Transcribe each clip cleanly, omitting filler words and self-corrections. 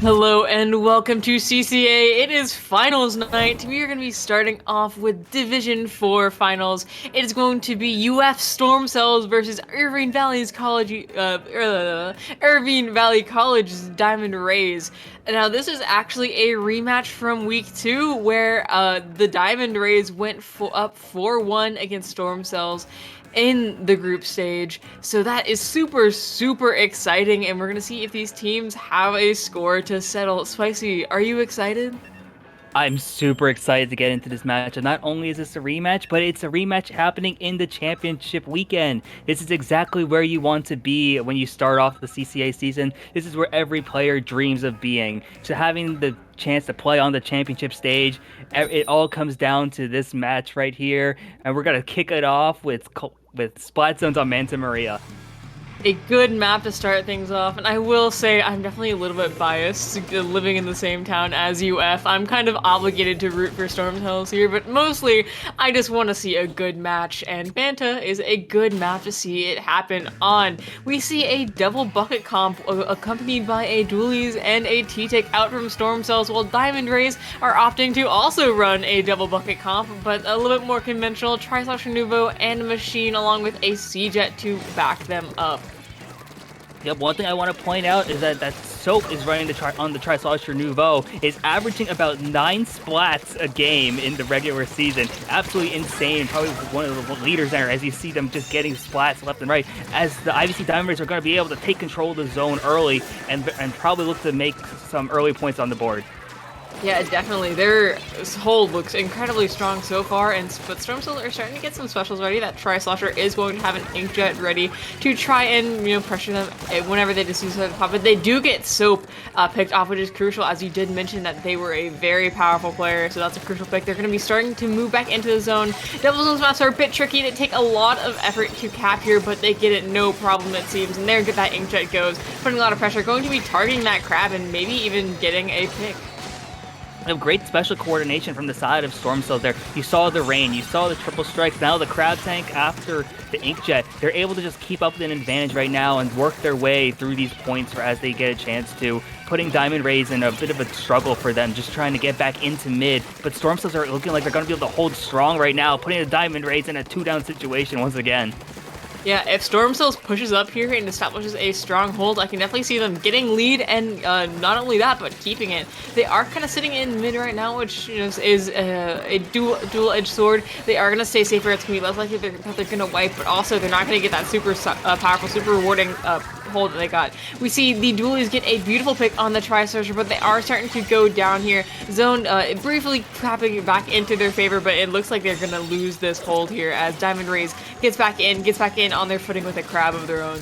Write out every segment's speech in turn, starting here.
Hello and welcome to CCA. It is finals night. We are going to be starting off with Division 4 finals. It is going to be UF Storm Cells versus Irvine Valley College's Diamond Rays. Now, this is actually a rematch from week 2 where the Diamond Rays went up 4-1 against Storm Cells in the group stage. So that is super, super exciting, and we're gonna see if these teams have a score to settle. Spicy, are you excited? I'm super excited to get into this match. And not only is this a rematch, but it's a rematch happening in the championship weekend. This is exactly where you want to be when you start off the CCA season. This is where every player dreams of being. So having the chance to play on the championship stage, it all comes down to this match right here. And we're gonna kick it off with Splat Zones on Manta Maria. A good map to start things off, and I will say I'm definitely a little bit biased living in the same town as UF. I'm kind of obligated to root for Storm Hills here, but mostly I just want to see a good match, and Banta is a good map to see it happen on. We see a double bucket comp accompanied by a Dualies and a T-Take out from Storm Cells, while Diamond Rays are opting to also run a double bucket comp, but a little bit more conventional, Tri-Slasher Nouveau and a Machine along with a C-Jet to back them up. Yep, one thing I want to point out is that Soap is running on the Tri-Slasher Nouveau, is averaging about 9 splats a game in the regular season. Absolutely insane. Probably one of the leaders there as you see them just getting splats left and right. As the IVC Diamond Rays are going to be able to take control of the zone early and probably look to make some early points on the board. Yeah, definitely. Their hold looks incredibly strong so far, but Storm Cells are starting to get some specials ready. That Tri-Slasher is going to have an Inkjet ready to try and, pressure them whenever they just use the pop. But they do get Soap picked off, which is crucial, as you did mention that they were a very powerful player, so that's a crucial pick. They're going to be starting to move back into the zone. Double Zones maps are a bit tricky. They take a lot of effort to cap here, but they get it no problem, it seems. And there that Inkjet goes, putting a lot of pressure, going to be targeting that Crab and maybe even getting a pick. Great special coordination from the side of Storm Cells there. You saw the rain, you saw the triple strikes, now the Crab Tank after the Inkjet. They're able to just keep up with an advantage right now and work their way through these points as they get a chance to, putting Diamond Rays in a bit of a struggle for them, just trying to get back into mid. But Storm Cells are looking like they're going to be able to hold strong right now, putting the Diamond Rays in a 2-down situation once again. Yeah, if Storm Cells pushes up here and establishes a stronghold, I can definitely see them getting lead and not only that, but keeping it. They are kind of sitting in mid right now, which is a dual-edged sword. They are going to stay safer. It's going to be less likely they're going to wipe, but also they're not going to get that super powerful, super rewarding hold that they got. We see the Dualies get a beautiful pick on the Tri-Slasher, but they are starting to go down here. Zone briefly tapping back into their favor, but it looks like they're going to lose this hold here as Diamond Rays gets back in on their footing with a Crab of their own.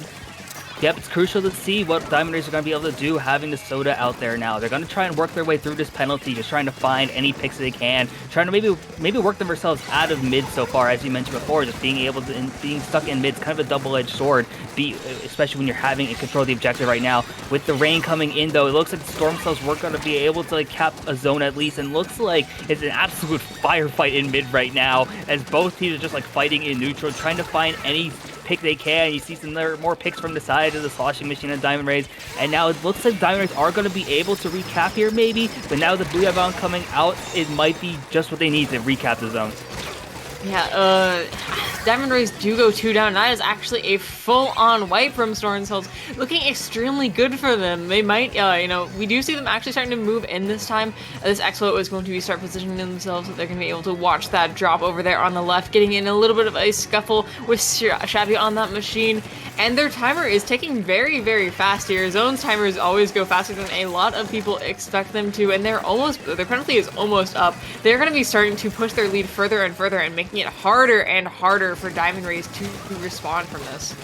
Yep, it's crucial to see what Diamond Rays are going to be able to do having the Soda out there now. They're going to try and work their way through this penalty, just trying to find any picks they can, trying to maybe work themselves out of mid so far, as you mentioned before, just being able to, being stuck in mid is kind of a double-edged sword, especially when you're having control of the objective right now. With the rain coming in, though, it looks like the Storm Cells were going to be able to cap a zone at least, and looks like it's an absolute firefight in mid right now, as both teams are just fighting in neutral, trying to find any pick they can. You see some more picks from the side of the Sloshing Machine and Diamond Rays, and now it looks like Diamond Rays are going to be able to recap here maybe, but now the Booyah coming out, it might be just what they need to recap the zone. Yeah, Diamond Rays do go 2 down. That is actually a full-on wipe from Storm Cells. Looking extremely good for them. They might, we do see them actually starting to move in this time. This Exploit is going to be start positioning themselves so they're going to be able to watch that drop over there on the left, getting in a little bit of a scuffle with Shabby on that machine. And their timer is ticking very, very fast here. Zone's timers always go faster than a lot of people expect them to, and their penalty is almost up. They're going to be starting to push their lead further and further and making it harder and harder for Diamond Rays to respond from this.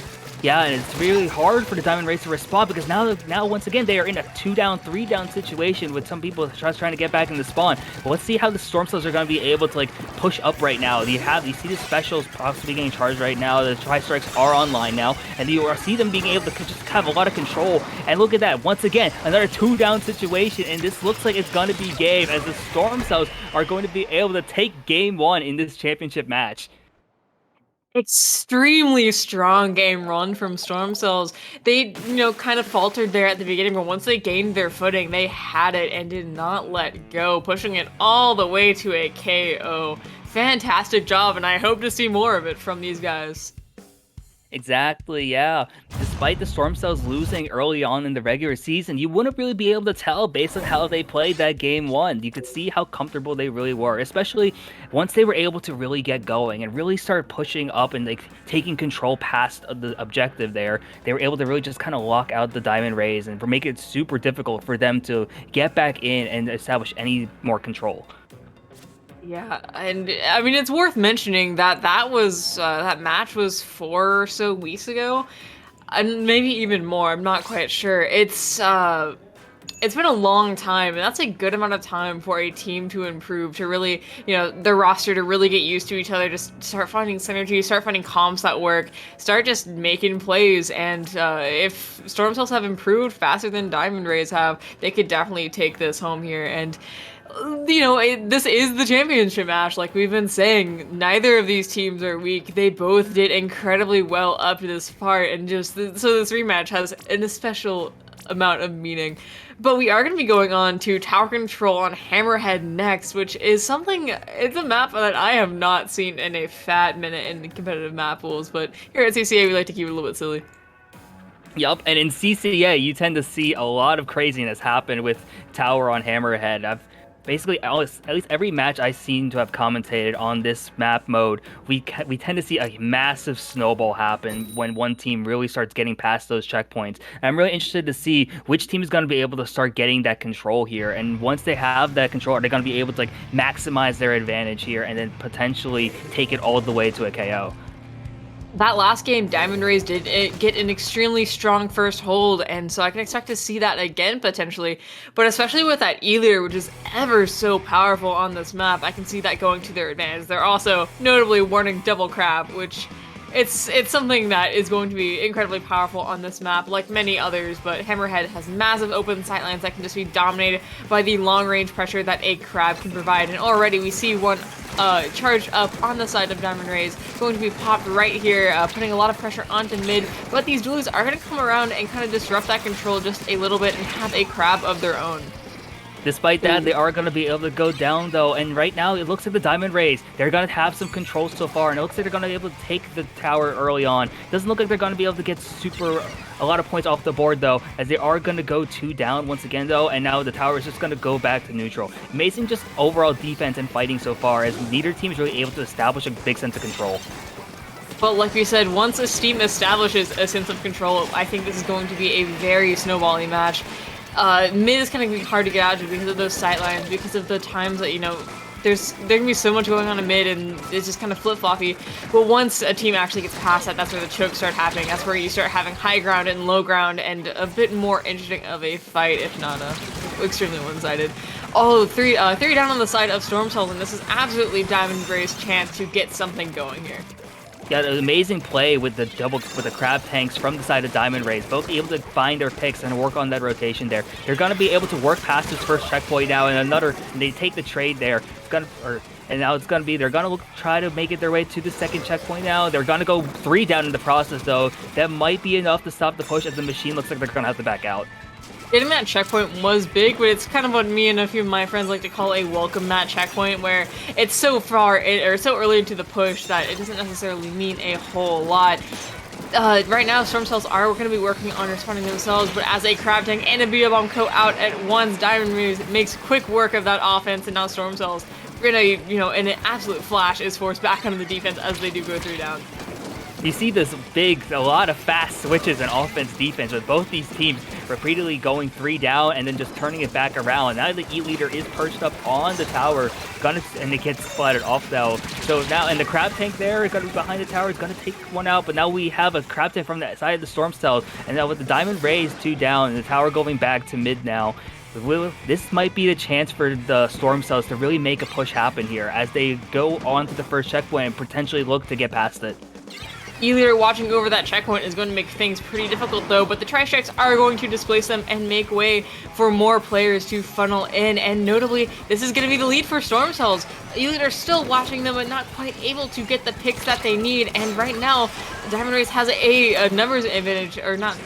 Yeah, and it's really hard for the Diamond Rays to respond because now once again they are in a 2-down, 3-down situation with some people just trying to get back in the spawn. But let's see how the Storm Cells are going to be able to push up right now. You see the specials possibly getting charged right now. The Tri-Strikes are online now, and you see them being able to just have a lot of control. And look at that, once again, another 2-down situation, and this looks like it's going to be game as the Storm Cells are going to be able to take game 1 in this championship match. Extremely strong game run from Storm Cells. They, kind of faltered there at the beginning, but once they gained their footing, they had it and did not let go, pushing it all the way to a KO. Fantastic job, and I hope to see more of it from these guys. Exactly, yeah. Despite the Storm Cells losing early on in the regular season, you wouldn't really be able to tell based on how they played that game one. You could see how comfortable they really were, especially once they were able to really get going and really start pushing up and like taking control past the objective there. They were able to really just kind of lock out the Diamond Rays and make it super difficult for them to get back in and establish any more control. Yeah, and I mean it's worth mentioning that that match was 4 or so weeks ago, and maybe even more. I'm not quite sure. It's been a long time, and that's a good amount of time for a team to improve, to really, their roster to really get used to each other, just start finding synergy, start finding comps that work, start just making plays. And if Storm Cells have improved faster than Diamond Rays have, they could definitely take this home here. And this is the championship match, like we've been saying. Neither of these teams are weak. They both did incredibly well up to this part, and so this rematch has an special amount of meaning. But we are going to be going on to Tower Control on Hammerhead next, which is something, it's a map that I have not seen in a fat minute in competitive map pools, but here at CCA we like to keep it a little bit silly. Yup, and in CCA, you tend to see a lot of craziness happen with Tower on Hammerhead. I've basically, at least every match I seem to have commentated on this map mode, we tend to see a massive snowball happen when one team really starts getting past those checkpoints. And I'm really interested to see which team is going to be able to start getting that control here. And once they have that control, are they going to be able to like maximize their advantage here and then potentially take it all the way to a KO? That last game, Diamond Rays did get an extremely strong first hold, and so I can expect to see that again potentially. But especially with that E-Leader, which is ever so powerful on this map, I can see that going to their advantage. They're also notably warning Double Crab, which it's something that is going to be incredibly powerful on this map, like many others. But Hammerhead has massive open sightlines that can just be dominated by the long-range pressure that a Crab can provide. And already we see one charged up on the side of Diamond Rays, going to be popped right here, putting a lot of pressure onto mid. But these duelies are going to come around and kind of disrupt that control just a little bit and have a Crab of their own. Despite that, they are going to be able to go down, though, and right now it looks like the Diamond Rays, they're going to have some control so far, and it looks like they're going to be able to take the tower early on. Doesn't look like they're going to be able to get a lot of points off the board, though, as they are going to go 2 down once again, though, and now the tower is just going to go back to neutral. Amazing just overall defense and fighting so far, as neither team is really able to establish a big sense of control. But like we said, once a team establishes a sense of control, I think this is going to be a very snowbally match. Mid is kind of hard to get out to because of those sightlines, because of the times that, there can be so much going on in mid and it's just kind of flip-floppy. But once a team actually gets past that, that's where the chokes start happening. That's where you start having high ground and low ground and a bit more interesting of a fight, if not extremely one-sided. Oh, three down on the side of Storm Cells, and this is absolutely Diamond Ray's chance to get something going here. Yeah, an amazing play with the crab tanks from the side of Diamond Rays, both able to find their picks and work on that rotation there. They're gonna be able to work past this first checkpoint now, and they take the trade there. And now it's gonna be they're gonna try to make it their way to the second checkpoint now. They're gonna go 3 down in the process though. That might be enough to stop the push, as the machine looks like they're gonna have to back out. Getting that checkpoint was big, but it's kind of what me and a few of my friends like to call a welcome mat checkpoint, where it's so far or so early into the push that it doesn't necessarily mean a whole lot. Right now, Storm Cells are going to be working on responding themselves, but as a Crab Tank and a Beat Bomb Co out at once, Diamond Rays makes quick work of that offense, and now Storm Cells, in an absolute flash, is forced back onto the defense as they do go 3 down. You see a lot of fast switches in offense-defense with both these teams repeatedly going 3 down and then just turning it back around. Now the E-Leader is perched up on the tower, and it gets splattered off though. So now, and the Crab Tank there is going to be behind the tower, is going to take one out, but now we have a Crab Tank from that side of the Storm Cells, and now with the Diamond Rays 2 down and the tower going back to mid now, this might be the chance for the Storm Cells to really make a push happen here as they go on to the first checkpoint and potentially look to get past it. E-Leader watching over that checkpoint is going to make things pretty difficult though, but the Tri-Strikes are going to displace them and make way for more players to funnel in, and notably, this is going to be the lead for Storm Cells. E-Leader still watching them but not quite able to get the picks that they need, and right now, Diamond Rays has a numbers advantage, or not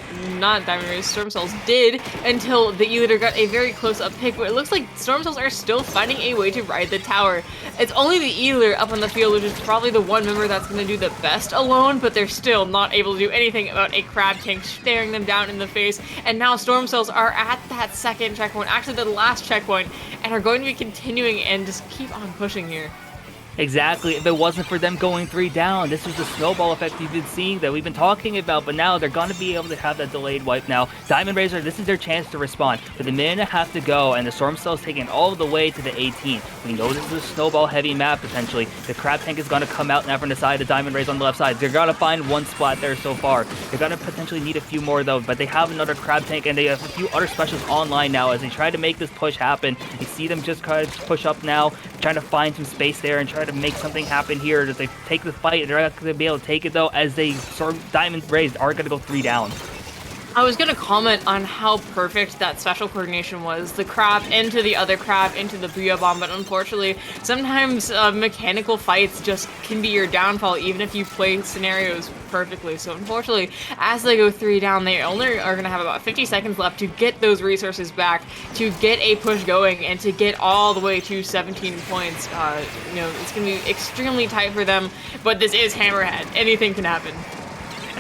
Diamond Rays, Storm Cells did, until the E-Leader got a very close-up pick, but it looks like Storm Cells are still finding a way to ride the tower. It's only the E-Leader up on the field, which is probably the one member that's going to do the best alone, but they're still not able to do anything about a crab tank staring them down in the face, and now Storm Cells are at that second checkpoint, actually the last checkpoint, and are going to be continuing and just keep on pushing here. Exactly. If it wasn't for them going 3 down, this was the snowball effect you've been seeing that we've been talking about, but now they're going to be able to have that delayed wipe now. Diamond Razor, this is their chance to respond. With a minute and a half to go, and the Storm Cell's taking all the way to the 18. We know this is a snowball-heavy map, potentially. The Crab Tank is going to come out now from the side, the Diamond Rays on the left side. They're going to find one splat there so far. They're going to potentially need a few more, though, but they have another Crab Tank, and they have a few other specials online now as they try to make this push happen. You see them just kind of push up now, trying to find some space there and try to make something happen here. That they take the fight, they're not going to be able to take it though, as they sort of Diamond Rays are going to go 3 down. I was going to comment on how perfect that special coordination was. The crab into the other crab into the Booyah Bomb, but unfortunately, sometimes mechanical fights just can be your downfall, even if you play scenarios perfectly. So unfortunately, as they go 3 down, they only are going to have about 50 seconds left to get those resources back, to get a push going, and to get all the way to 17 points. It's going to be extremely tight for them, but this is Hammerhead. Anything can happen.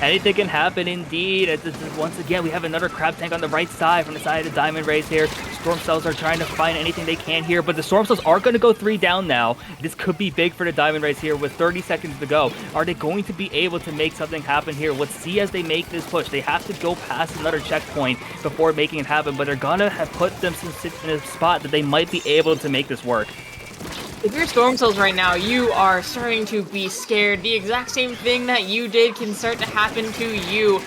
Anything can happen indeed. Once again, we have another Crab Tank on the right side from the side of the Diamond Rays here. Storm Cells are trying to find anything they can here, but the Storm Cells are going to go 3 down now. This could be big for the Diamond Rays here with 30 seconds to go. Are they going to be able to make something happen here? Let's see as they make this push. They have to go past another checkpoint before making it happen, but they're going to have put them in a spot that they might be able to make this work. If you're Storm Cells right now, you are starting to be scared. The exact same thing that you did can start to happen to you.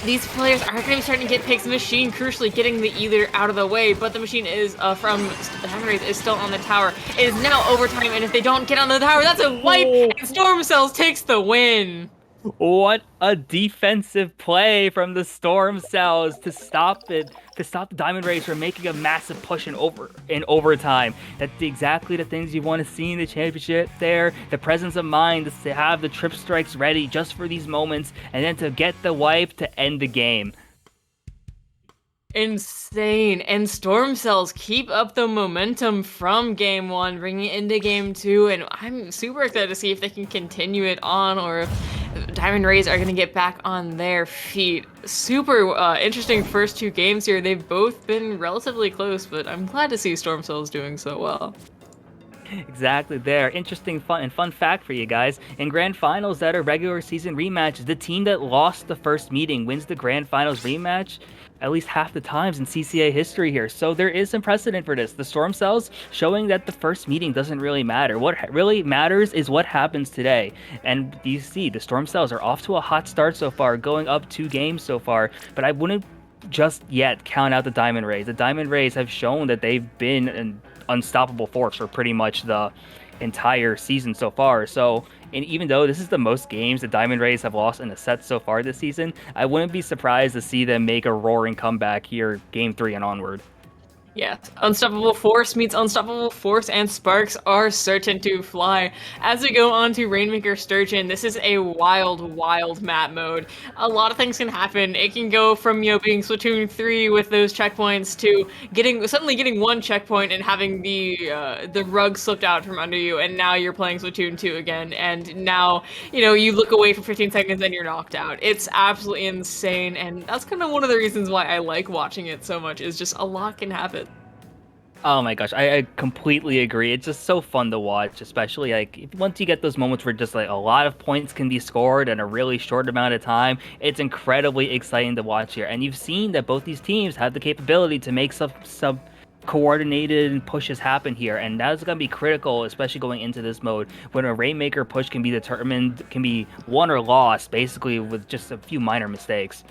These players are going to be starting to get picks. The machine crucially getting the E-Leader out of the way, but the machine is from the Diamond Rays is still on the tower. It is now overtime, and if they don't get on the tower, that's a wipe, and Storm Cells takes the win. What a defensive play from the Storm Cells to stop it, to stop the Diamond Rays from making a massive push in overtime. That's exactly the things you want to see in the championship there. The presence of mind to have the trip strikes ready just for these moments, and then to get the wipe to end the game. Insane. And Storm Cells keep up the momentum from Game 1, bringing it into Game 2, and I'm super excited to see if they can continue it on, or if Diamond Rays are going to get back on their feet. Super interesting first 2 games here. They've both been relatively close, but I'm glad to see Storm Cells doing so well. Exactly there. Interesting fun fact for you guys. In grand finals that are regular season rematches, the team that lost the first meeting wins the grand finals rematch at least half the times in CCA history here. So there is some precedent for this. The Storm Cells showing that the first meeting doesn't really matter. What really matters is what happens today. And you see, the Storm Cells are off to a hot start so far, going up 2 games so far, but I wouldn't just yet count out the Diamond Rays. The Diamond Rays have shown that they've been an unstoppable force for pretty much the entire season so far. So, and even though this is the most games the Diamond Rays have lost in a set so far this season, I wouldn't be surprised to see them make a roaring comeback here, Game 3 and onward. Yes, Unstoppable Force meets Unstoppable Force, and sparks are certain to fly. As we go on to Rainmaker Sturgeon, this is a wild map mode. A lot of things can happen. It can go from, being Splatoon 3 with those checkpoints to suddenly getting 1 checkpoint and having the rug slipped out from under you, and now you're playing Splatoon 2 again, and now, you look away for 15 seconds and you're knocked out. It's absolutely insane, and that's kind of one of the reasons why I like watching it so much, is just a lot can happen. Oh my gosh, I completely agree. It's just so fun to watch, especially once you get those moments where just a lot of points can be scored in a really short amount of time. It's incredibly exciting to watch here. And you've seen that both these teams have the capability to make some coordinated pushes happen here, and that's going to be critical, especially going into this mode when a Rainmaker push can be determined, can be won or lost basically with just a few minor mistakes.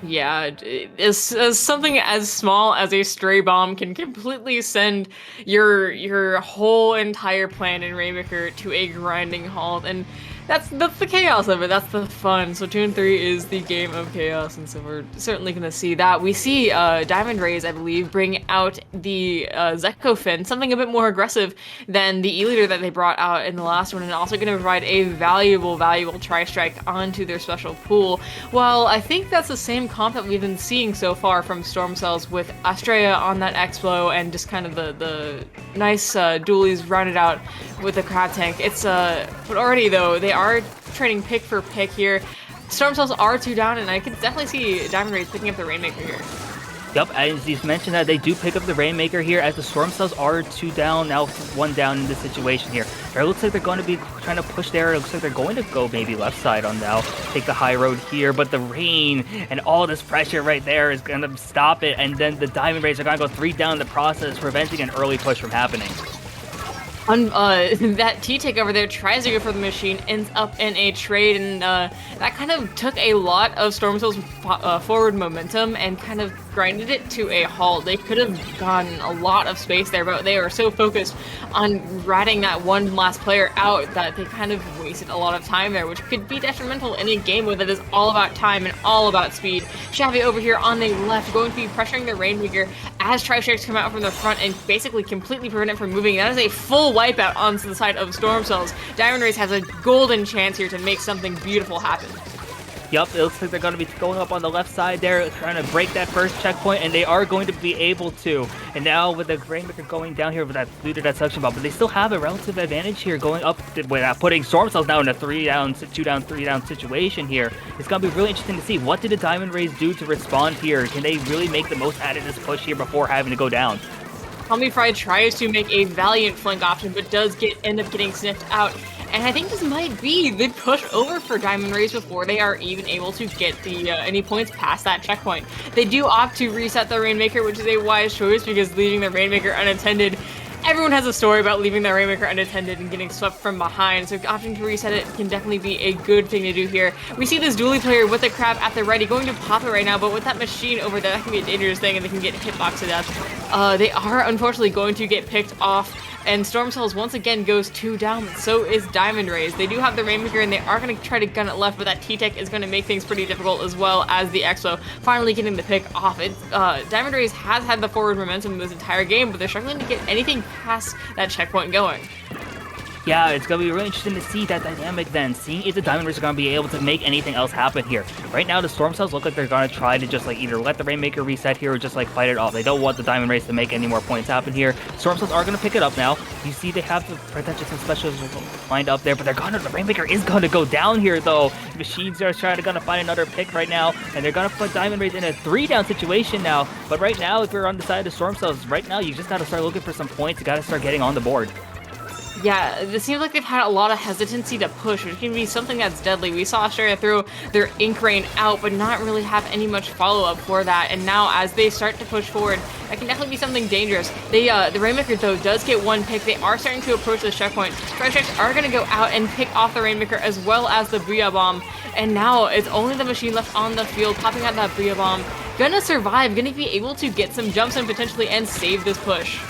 Yeah, as something as small as a stray bomb can completely send your whole entire plan in Rainmaker to a grinding halt. And That's the chaos of it. That's the fun. So Tune 3 is the game of chaos, and so we're certainly going to see that. We see Diamond Rays, I believe, bring out the Zecco Fin, something a bit more aggressive than the E-Leader that they brought out in the last one, and also going to provide a valuable Tri-Strike onto their special pool. Well, I think that's the same comp that we've been seeing so far from Storm Cells with Astrea on that Expo, and just kind of the nice dualies rounded out with the Crab Tank. It's but already though, they are trading pick for pick here. Storm Cells are 2 down, and I can definitely see Diamond Rays picking up the Rainmaker here. Yep, as he's mentioned that they do pick up the Rainmaker here, as the Storm Cells are 2 down, now 1 down in this situation here. It looks like they're going to be trying to push there. It looks like they're going to go maybe left side on now, take the high road here, but the rain and all this pressure right there is going to stop it, and then the Diamond Rays are going to go 3 down in the process, preventing an early push from happening. That T-Take over there tries to go for the machine, ends up in a trade, and that kind of took a lot of Storm Cell's forward momentum and kind of grinded it to a halt. They could have gotten a lot of space there, but they were so focused on ratting that one last player out that they kind of wasted a lot of time there, which could be detrimental in a game where it is all about time and all about speed. Shabby over here on the left, going to be pressuring the Rainmaker as Tri-Strikes come out from the front and basically completely prevent it from moving. That is a full wipeout onto the side of Storm Cells. Diamond Rays has a golden chance here to make something beautiful happen. Yup, it looks like they're going to be going up on the left side there, trying to break that first checkpoint, and they are going to be able to. And now with the Rainmaker going down here with that due to that suction ball, but they still have a relative advantage here going up without putting Storm Cells now in a 3 down, 2 down, 3 down situation here. It's going to be really interesting to see what did the Diamond Rays do to respond here. Can they really make the most out of this push here before having to go down? Tommy Fry tries to make a valiant flank option, but does end up getting sniffed out. And I think this might be the push over for Diamond Rays before they are even able to get the any points past that checkpoint. They do opt to reset the Rainmaker, which is a wise choice because leaving the Rainmaker unattended, everyone has a story about leaving the Rainmaker unattended and getting swept from behind, so opting to reset it can definitely be a good thing to do here. We see this dually player with the Crab at the ready, going to pop it right now, but with that machine over there, that can be a dangerous thing and they can get hitbox to death. They are unfortunately going to get picked off, and Storm Cells once again goes 2 down, but so is Diamond Rays. They do have the Rainmaker and they are going to try to gun it left, but that T-Tech is going to make things pretty difficult, as well as the Expo finally getting the pick off. Diamond Rays has had the forward momentum this entire game, but they're struggling to get anything past that checkpoint going. Yeah, it's going to be really interesting to see that dynamic then, seeing if the Diamond Rays are going to be able to make anything else happen here. Right now, the Storm Cells look like they're going to try to just like either let the Rainmaker reset here or just like fight it off. They don't want the Diamond Rays to make any more points happen here. Storm Cells are going to pick it up now. You see they have the potential some specials lined up there, but the Rainmaker is going to go down here though. The Machines are trying to find another pick right now, and they're going to put Diamond Rays in a 3 down situation now. But right now, if you're on the side of the Storm Cells, right now you just got to start looking for some points. You got to start getting on the board. Yeah, it seems like they've had a lot of hesitancy to push, which can be something that's deadly. We saw Australia throw their Ink Rain out, but not really have any much follow-up for that. And now, as they start to push forward, that can definitely be something dangerous. The Rainmaker, though, does get 1 pick. They are starting to approach the checkpoint. Tri-Strikes are going to go out and pick off the Rainmaker, as well as the Booyah Bomb. And now, it's only the machine left on the field, popping out that Booyah Bomb. Gonna survive, gonna be able to get some jumps in potentially and save this push.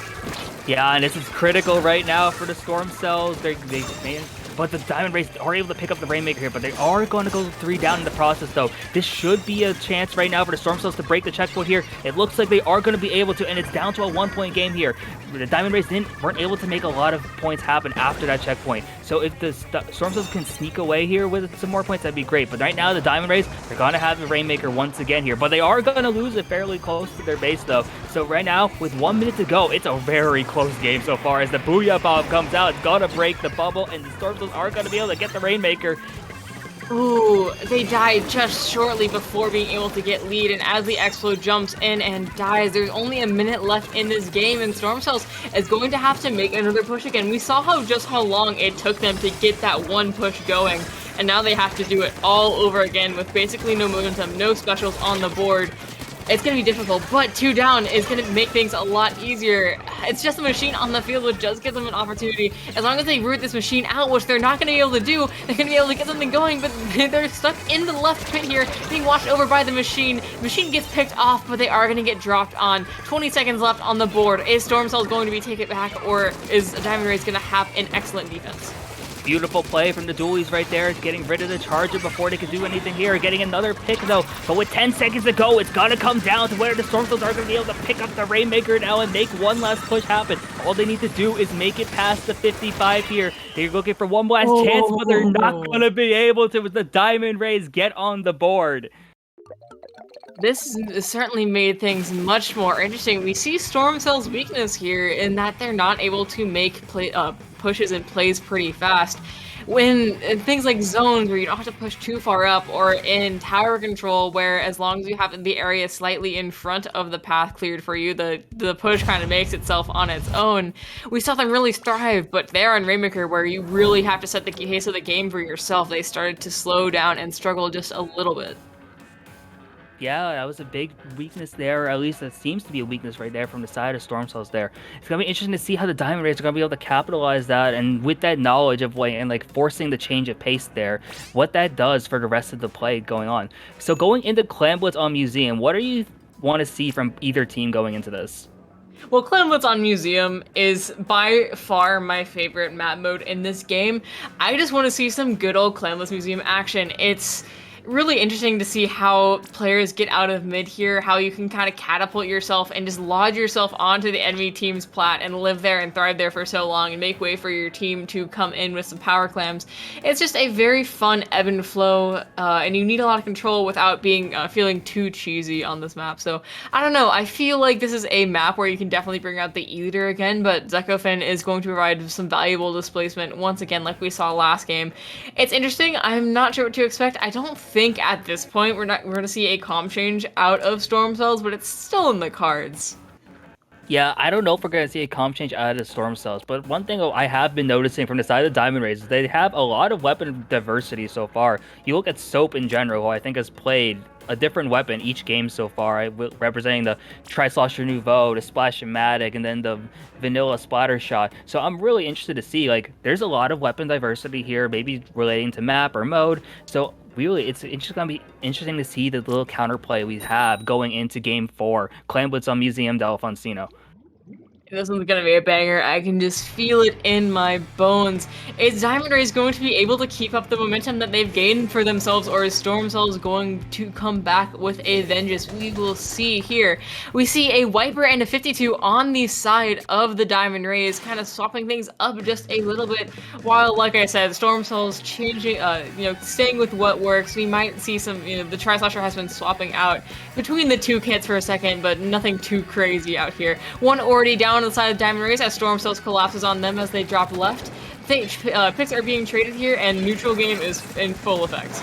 Yeah, and this is critical right now for the Storm Cells. But the Diamond Rays are able to pick up the Rainmaker here, but they are going to go 3 down in the process, though. This should be a chance right now for the Storm Cells to break the checkpoint here. It looks like they are going to be able to, and it's down to a 1-point game here. The Diamond Rays weren't able to make a lot of points happen after that checkpoint. So if the Storm Cells can sneak away here with some more points, that'd be great. But right now, the Diamond Rays, they're going to have the Rainmaker once again here. But they are going to lose it fairly close to their base, though. So right now, with 1 minute to go, it's a very close game so far. As the Booyah Bomb comes out, it's going to break the bubble, and the Storm Cells are going to be able to get the Rainmaker. Ooh, they died just shortly before being able to get lead, and as the Expo jumps in and dies, there's only a minute left in this game, and Storm Cells is going to have to make another push again. We saw how long it took them to get that 1 push going, and now they have to do it all over again with basically no momentum, no specials on the board. It's going to be difficult, but 2 down is going to make things a lot easier. It's just a machine on the field, which does give them an opportunity. As long as they root this machine out, which they're not going to be able to do, they're going to be able to get something going, but they're stuck in the left pit here, being watched over by the machine. The machine gets picked off, but they are going to get dropped on. 20 seconds left on the board. Is Storm Cells going to be taken back, or is Diamond Rays going to have an excellent defense? Beautiful play from the dualies right there, getting rid of the charger before they could do anything here. Getting another pick though, but with 10 seconds to go, it's gonna come down to where the Stormshells are gonna be able to pick up the Rainmaker now and make one last push happen. All they need to do is make it past the 55 here. They're looking for one last chance, but they're not gonna be able to with the Diamond Rays get on the board. This certainly made things much more interesting. We see Stormcell's weakness here in that they're not able to make pushes and plays pretty fast. When in things like zones where you don't have to push too far up, or in tower control where as long as you have the area slightly in front of the path cleared for you, the push kind of makes itself on its own. We saw them really thrive, but there on Rainmaker where you really have to set the pace of the game for yourself, they started to slow down and struggle just a little bit. Yeah, that was a big weakness there, or at least that seems to be a weakness right there from the side of Stormcells there. It's going to be interesting to see how the Diamond Rays are going to be able to capitalize that, and with that knowledge of and like forcing the change of pace there, what that does for the rest of the play going on. So going into Clan Blitz on Museum, what do you want to see from either team going into this? Well, Clan Blitz on Museum is by far my favorite map mode in this game. I just want to see some good old Clan Blitz Museum action. It's really interesting to see how players get out of mid here, how you can kind of catapult yourself and just lodge yourself onto the enemy team's plat and live there and thrive there for so long and make way for your team to come in with some power clams. It's just a very fun ebb and flow, and you need a lot of control without being feeling too cheesy on this map. So I don't know, I feel like this is a map where you can definitely bring out the E-Leader again, but Zekofin is going to provide some valuable displacement once again like we saw last game. It's interesting, I'm not sure what to expect. I don't think at this point we're going to see a comm change out of Stormcells, but it's still in the cards. Yeah, I don't know if we're going to see a comm change out of the Stormcells, but one thing I have been noticing from the side of the Diamond Rays is they have a lot of weapon diversity so far. You look at Soap in general, who I think has played a different weapon each game so far, representing the Tri-Slosher Nouveau, the Splash-O-Matic, and then the Vanilla Splatter Shot. So I'm really interested to see, like, there's a lot of weapon diversity here, maybe relating to map or mode. So really, it's just going to be interesting to see the little counterplay we have going into Game 4. Clan Blitz on Museum Delfonsino. This one's gonna be a banger. I can just feel it in my bones. Is Diamond Rays going to be able to keep up the momentum that they've gained for themselves, or is Stormcells going to come back with a vengeance? We will see here. We see a Wiper and a 52 on the side of the Diamond Rays, kind of swapping things up just a little bit, while, like I said, Stormcells changing, staying with what works. We might see some, the Tri-Slasher has been swapping out between the two kits for a second, but nothing too crazy out here. One already down on the side of Diamond Rays as Stormcells collapses on them as they drop left. Picks are being traded here, and neutral game is in full effect.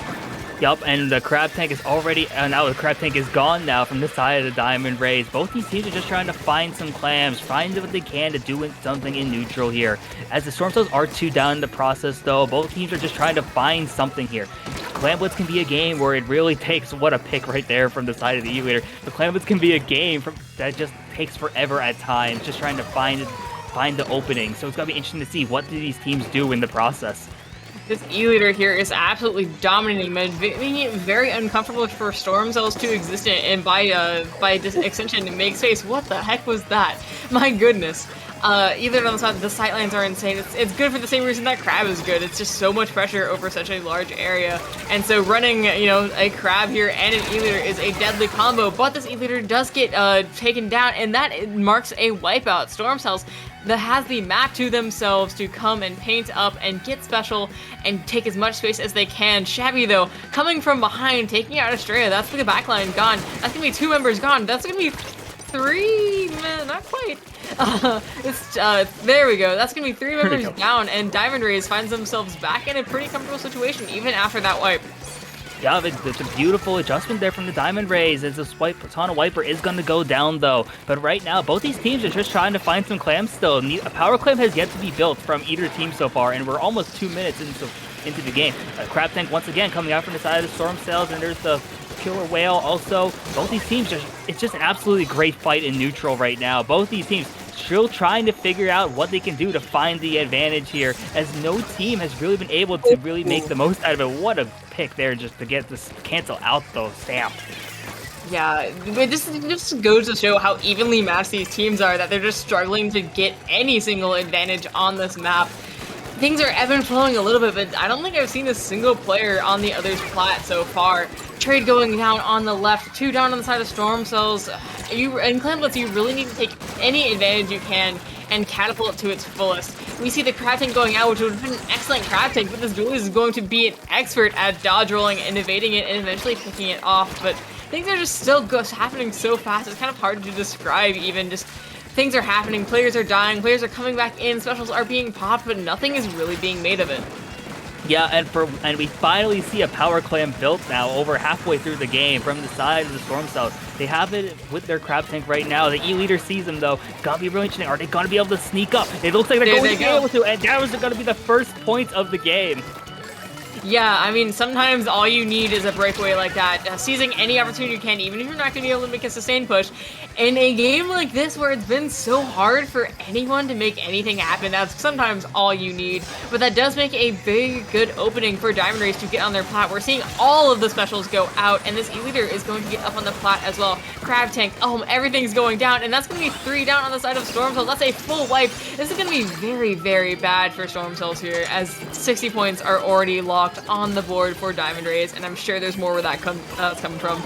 Yup, and the Crab Tank is already, now the Crab Tank is gone now from the side of the Diamond Rays. Both these teams are just trying to find some clams, find what they can to do something in neutral here. As the Stormcells are 2 down in the process though, both teams are just trying to find something here. Clan Blitz can be a game where it really takes, what a pick right there from the side of the E-Leader. The Clan Blitz can be a game that just takes forever at times, just trying to find the opening. So it's going to be interesting to see what do these teams do in the process. This E-Leader here is absolutely dominating mid, making it very uncomfortable for Stormcells to exist in, and by this extension, it makes space. What the heck was that? My goodness. E-Leader on the side, the sightlines are insane. It's good for the same reason that Crab is good. It's just so much pressure over such a large area. And so running, a Crab here and an E-Leader is a deadly combo, but this E-Leader does get taken down, and that marks a wipeout. Stormcells that has the map to themselves to come and paint up and get special and take as much space as they can. Shabby, though, coming from behind, taking out Estrella. That's the backline gone. That's going to be 2 members gone. That's going to be 3, not quite. There we go. That's going to be 3 members down, and Diamond Rays finds themselves back in a pretty comfortable situation, even after that wipe. Yeah, it's a beautiful adjustment there from the Diamond Rays as the Platana Wiper is going to go down, though. But right now, both these teams are just trying to find some clams still. A power clam has yet to be built from either team so far, and we're almost 2 minutes into the game. Crab Tank once again coming out from the side of the Stormcells, and there's the Killer Whale also. Both these teams, it's just an absolutely great fight in neutral right now. Both these teams still trying to figure out what they can do to find the advantage here, as no team has really been able to really make the most out of it. What a pick there just to get this cancel out though, Stamp. Yeah, this just goes to show how evenly matched these teams are, that they're just struggling to get any single advantage on this map. things are ebb and flowing a little bit, but I don't think I've seen a single player on the other's plat so far. Trade going down on the left, 2 down on the side of Storm Cells. In Clamblitz, you really need to take any advantage you can and catapult to its fullest. We see the crab tank going out, which would have been an excellent crab tank, but this duelist is going to be an expert at dodge rolling and evading it and eventually picking it off. But things are just still happening so fast, it's kind of hard to describe even. Just things are happening, players are dying, players are coming back in, specials are being popped, but nothing is really being made of it. Yeah, and we finally see a power clam built now over halfway through the game from the side of the Storm Cells. They have it with their crab tank right now. The E-leader sees them though. Gotta be really interesting. Are they gonna be able to sneak up? It looks like they're going to be able to, and that was gonna be the first point of the game. Yeah, I mean, sometimes all you need is a breakaway like that. Seizing any opportunity you can, even if you're not going to be able to make a sustained push. In a game like this where it's been so hard for anyone to make anything happen, that's sometimes all you need. But that does make a very good opening for Diamond Rays to get on their plat. We're seeing all of the specials go out, and this E-leader is going to get up on the plat as well. Crab tank, everything's going down, and that's going to be 3 down on the side of Storm Cells. That's a full wipe. This is going to be very, very bad for Storm Cells here, as 60 points are already locked on the board for Diamond Rays, and I'm sure there's more where that's coming from.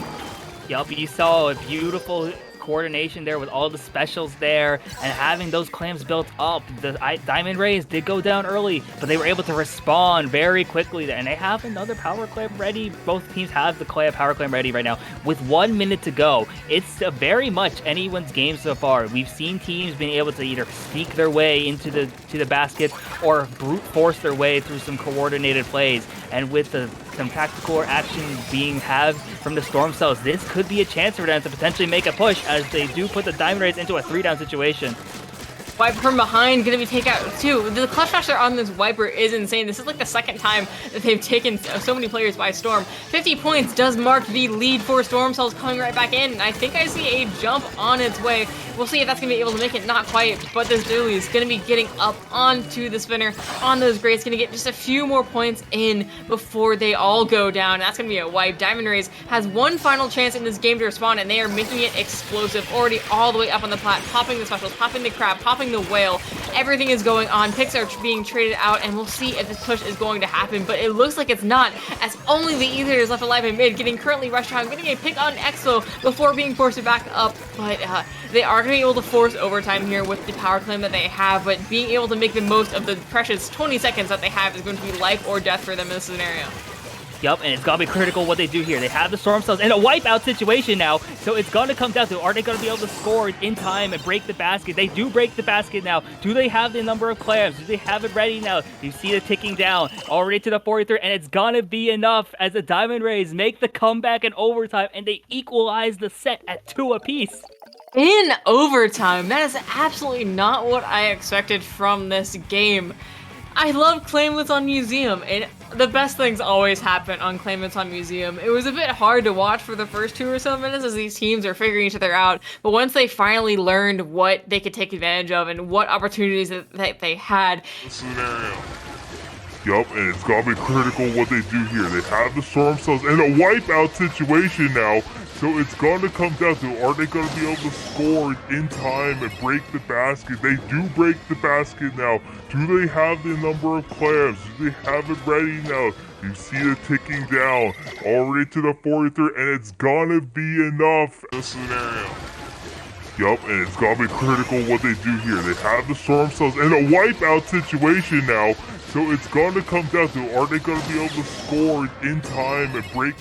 Yup, you saw a beautiful coordination there with all the specials there and having those clams built up. The Diamond Rays did go down early, but they were able to respond very quickly, and they have another power clam ready. Both teams have the power clam ready right now. With 1 minute to go, it's very much anyone's game so far. We've seen teams being able to either sneak their way into the basket or brute force their way through some coordinated plays. And with some tactical action being had from the Storm Cells, this could be a chance for them to potentially make a push, as they do put the Diamond Rays into a 3-down situation. Wipe from behind, gonna be take out too. The clutch factor on this wiper is insane. This is like the second time that they've taken so many players by storm. 50 points does mark the lead for Storm Cells coming right back in. I think I see a jump on its way. We'll see if that's gonna be able to make it. Not quite, but this dually is gonna be getting up onto the spinner on those grades. Gonna get just a few more points in before they all go down. That's gonna be a wipe. Diamond Rays has one final chance in this game to respond, and they are making it explosive. Already all the way up on the plat, popping the specials, popping the crab, popping the whale. Everything is going on. Picks are being traded out, and we'll see if this push is going to happen, but it looks like it's not, as only the E-leader is left alive in mid, getting currently rushed out, getting a pick on Expo before being forced back up, but they are going to be able to force overtime here with the power claim that they have, but being able to make the most of the precious 20 seconds that they have is going to be life or death for them in this scenario. Yup, and it's got to be critical what they do here. They have the Storm Cells in a wipeout situation now, so it's going to come down to, are they going to be able to score in time and break the basket? They do break the basket now. Do they have the number of clams? Do they have it ready now? You see it ticking down already to the 43, and it's going to be enough as the Diamond Rays make the comeback in overtime, and they equalize the set at 2 apiece. In overtime, that is absolutely not what I expected from this game. I love Claimlets on Museum, and the best things always happen on Claimlets on Museum. It was a bit hard to watch for the first 2 or so minutes as these teams are figuring each other out, but once they finally learned what they could take advantage of and what opportunities that they had. Scenario. Yup, and it's gotta be critical what they do here. They have the Storm Cells in a wipeout situation now, so it's gonna come down to, are they gonna be able to score in time and break the basket? They do break the basket now. Do they have the number of clams? Do they have it ready now? You see it ticking down already to the 43, and it's gonna be enough. This scenario. Yup, and it's gotta be critical what they do here. They have the Storm Cells in a wipeout situation now, so it's gonna come down to, are they gonna be able to score in time and break?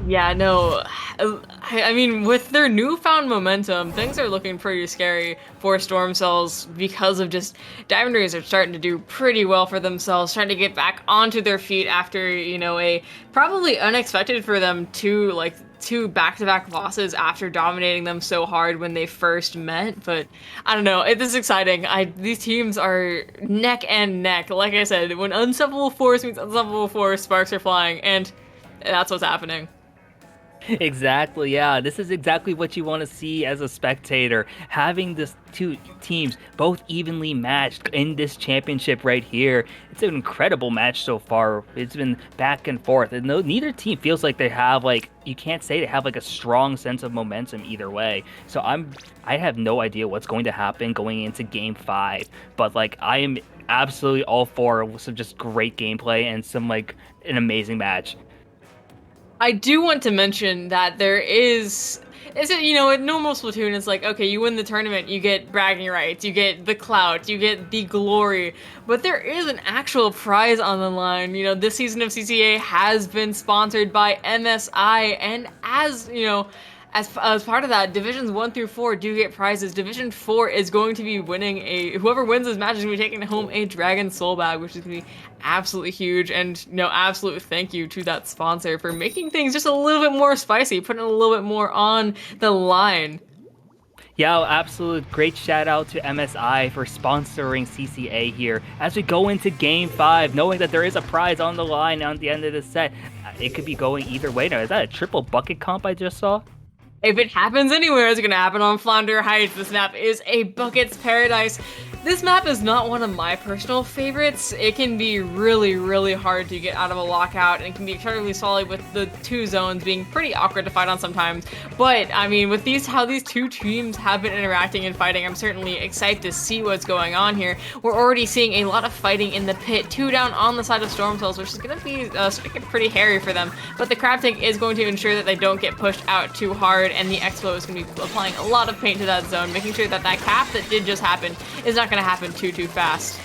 Yeah, no, I mean, with their newfound momentum, things are looking pretty scary for Storm Cells because of just Diamond Rays are starting to do pretty well for themselves, trying to get back onto their feet after, a probably unexpected for them two back-to-back losses after dominating them so hard when they first met. But I don't know, this is exciting. These teams are neck and neck. Like I said, when unstoppable force meets unstoppable force, sparks are flying, and that's what's happening. Exactly, yeah. This is exactly what you want to see as a spectator. Having this 2 teams both evenly matched in this championship right here. It's an incredible match so far. It's been back and forth. And neither team feels like they have, you can't say they have a strong sense of momentum either way. So I have no idea what's going to happen going into game 5. But I am absolutely all for some just great gameplay and some like an amazing match. I do want to mention that there is it, you know, in normal Splatoon, it's like, okay, you win the tournament, you get bragging rights, you get the clout, you get the glory, but there is an actual prize on the line. You know, this season of CCA has been sponsored by MSI, and as, you know, as part of that, Divisions 1 through 4 do get prizes. Division 4 is going to be winning whoever wins this match is going to be taking home a Dragon Soul bag, which is going to be absolutely huge. And, you know, absolute thank you to that sponsor for making things just a little bit more spicy, putting a little bit more on the line. Yeah, absolute great shout out to MSI for sponsoring CCA here. As we go into Game 5, knowing that there is a prize on the line at the end of the set, it could be going either way. Now, is that a triple bucket comp I just saw? If it happens anywhere, it's gonna happen on Flounder Heights. This map is a bucket's paradise. This map is not one of my personal favorites. It can be really, really hard to get out of a lockout, and it can be incredibly solid with the two zones being pretty awkward to fight on sometimes. But, I mean, with how these two teams have been interacting and fighting, I'm certainly excited to see what's going on here. We're already seeing a lot of fighting in the pit, 2 down on the side of Storm Souls, which is going to be pretty hairy for them. But the Crab Tank is going to ensure that they don't get pushed out too hard, and the Expo is going to be applying a lot of paint to that zone, making sure that that cap that did just happen is not going to happen too fast.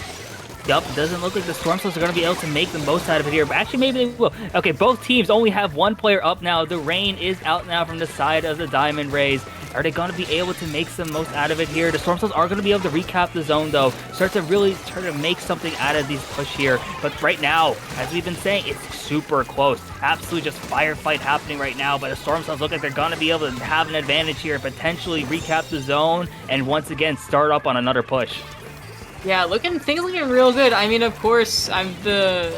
Yup, it doesn't look like the Storm Souls are going to be able to make the most out of it here, but actually maybe they will. Okay, both teams only have one player up now. The rain is out now from the side of the Diamond Rays. Are they going to be able to make some most out of it here? The Storm Souls are going to be able to recap the zone, though. Start to really try to make something out of these push here. But right now, as we've been saying, it's super close. Absolutely just firefight happening right now, but the Storm Souls look like they're going to be able to have an advantage here, potentially recap the zone, and once again, start up on another push. Yeah, things looking real good. I mean, of course, the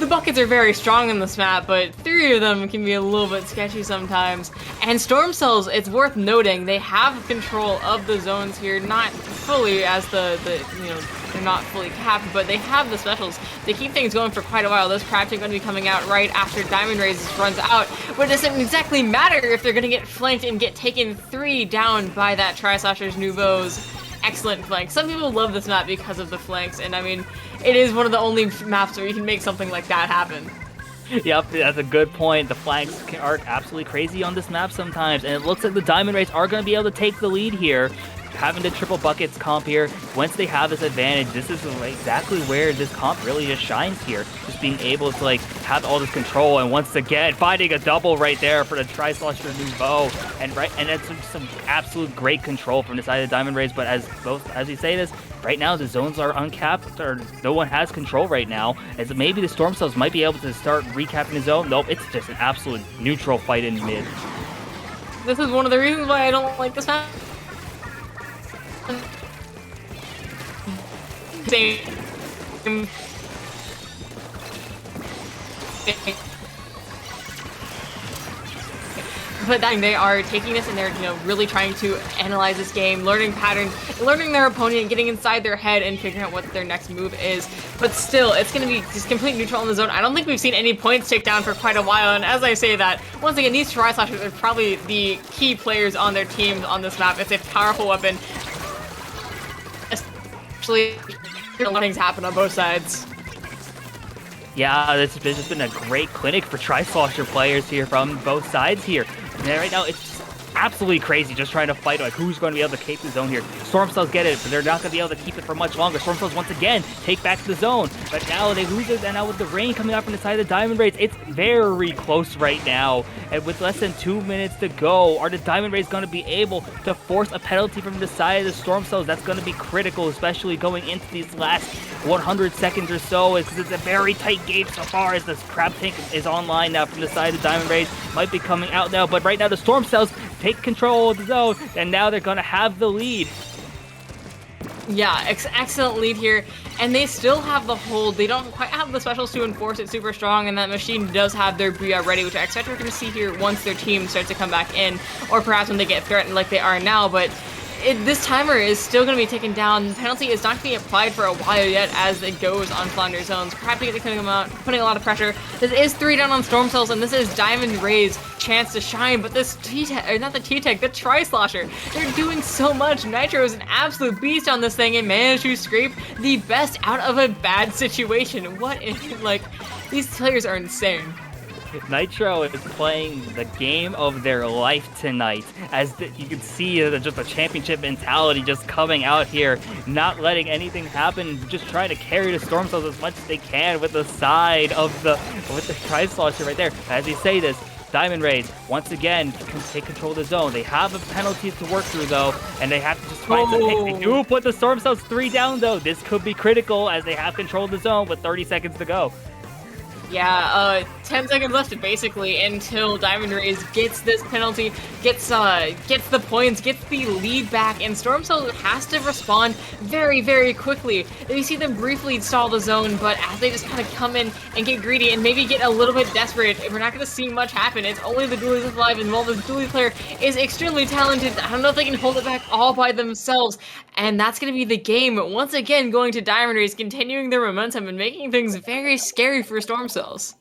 buckets are very strong in this map, but 3 of them can be a little bit sketchy sometimes. And Storm Cells, it's worth noting, they have control of the zones here, not fully as you know, they're not fully capped, but they have the specials. They keep things going for quite a while. This Crab Tank going to be coming out right after Diamond Rays runs out, but it doesn't exactly matter if they're going to get flanked and get taken 3 down by that Tri-Slashers Nouveau's excellent flank. Some people love this map because of the flanks, and I mean, it is one of the only maps where you can make something like that happen. Yep, that's a good point. The flanks are absolutely crazy on this map sometimes, and it looks like the Diamond Rays are going to be able to take the lead here. Having the triple buckets comp here, once they have this advantage, this is exactly where this comp really just shines here. Just being able to like have all this control, and once again finding a double right there for the Tri-Slasher Nouveau, and that's some absolute great control from the side of the Diamond Rays. But as we say this, right now the zones are uncapped, or no one has control right now. As maybe the Storm Cells might be able to start recapping the zone. Nope, it's just an absolute neutral fight in mid. This is one of the reasons why I don't like this map. But they are taking this and they're, you know, really trying to analyze this game, learning patterns, learning their opponent, and getting inside their head and figuring out what their next move is. But still, it's going to be just complete neutral in the zone. I don't think we've seen any points tick down for quite a while, and as I say that, once again, these Tri-Slashers are probably the key players on their teams on this map. It's a powerful weapon. Actually, things happen on both sides. Yeah, this has just been a great clinic for Tri-Slosher players here from both sides here. And right now, it's absolutely crazy just trying to fight, like, who's going to be able to keep the zone here. Storm Cells get it, but they're not going to be able to keep it for much longer. Storm Cells, once again, take back the zone. But now they lose it, and now with the rain coming out from the side of the Diamond Rays, it's very close right now. And with less than 2 minutes to go, are the Diamond Rays going to be able to force a penalty from the side of the Storm Cells? That's going to be critical, especially going into these last 100 seconds or so, because it's a very tight game so far as this Crab Tank is online now from the side of the Diamond Rays. Might be coming out now, but right now the Storm Cells take control of the zone, and now they're going to have the lead. Yeah, excellent lead here, and they still have the hold. They don't quite have the specials to enforce it super strong, and that machine does have their Booyah ready, which I expect we're going to see here once their team starts to come back in, or perhaps when they get threatened like they are now, but this timer is still going to be taken down. The penalty is not going to be applied for a while yet as it goes on Flounder zones. Crab Tank is coming out, putting a lot of pressure. This is 3 down on Storm Cells, and this is Diamond Rays chance to shine, but this not the T-Tech, the Tri-Slosher, they're doing so much. Nitro is an absolute beast on this thing and managed to scrape the best out of a bad situation. What in, like, these players are insane. Nitro is playing the game of their life tonight, as you can see just a championship mentality just coming out here, not letting anything happen, just trying to carry the Storm Cells as much as they can with the side of with the Tri-Slosher right there. As we say this, Diamond Rays once again can take control of the zone. They have a penalty to work through though, and they have to just find some picks. They do put the Storm Cells 3 down though. This could be critical as they have control of the zone with 30 seconds to go. Yeah, 10 seconds left basically until Diamond Rays gets this penalty, gets the points, gets the lead back, and Storm Cell has to respond very, very quickly. We see them briefly stall the zone, but as they just kind of come in and get greedy and maybe get a little bit desperate, we're not going to see much happen. It's only the Dualies alive, and while the Dualies player is extremely talented, I don't know if they can hold it back all by themselves, and that's going to be the game. Once again, going to Diamond Rays, continuing their momentum and making things very scary for Storm Cells.